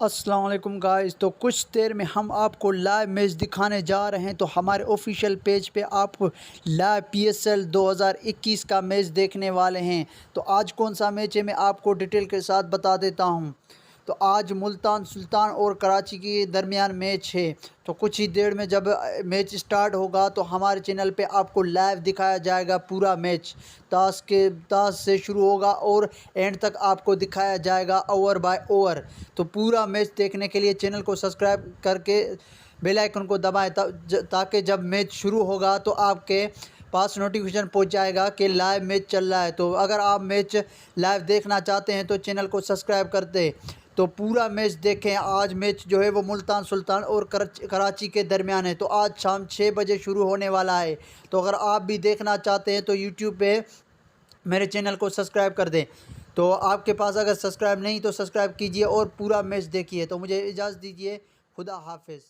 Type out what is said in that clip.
अस्सलाम वालेकुम गाइस। तो कुछ देर में हम आपको लाइव मैच दिखाने जा रहे हैं। तो हमारे ऑफिशियल पेज पे आप लाइव पीएसएल 2021 का मैच देखने वाले हैं। तो आज कौन सा मैच है मैं आपको डिटेल के साथ बता देता हूं। तो आज मुल्तान सुल्तान और कराची के दरमियान मैच है। तो कुछ ही देर में जब मैच स्टार्ट होगा तो हमारे चैनल पे आपको लाइव दिखाया जाएगा पूरा मैच। ताश से शुरू होगा और एंड तक आपको दिखाया जाएगा ओवर बाय ओवर। तो पूरा मैच देखने के लिए चैनल को सब्सक्राइब करके बेल आइकन को दबाएं ताकि जब मैच शुरू होगा तो आपके पास नोटिफिकेशन पहुंच जाएगा कि लाइव मैच चल रहा है। तो अगर आप मैच लाइव देखना चाहते हैं तो चैनल को सब्सक्राइब कर दें। तो पूरा मैच देखें। आज मैच जो है वो मुल्तान सुल्तान और कराची के दरमियान है। तो आज शाम 6 बजे शुरू होने वाला है। तो अगर आप भी देखना चाहते हैं तो यूट्यूब पे मेरे चैनल को सब्सक्राइब कर दें। तो आपके पास अगर सब्सक्राइब नहीं तो सब्सक्राइब कीजिए और पूरा मैच देखिए। तो मुझे इजाज़त दीजिए। खुदा हाफिज़।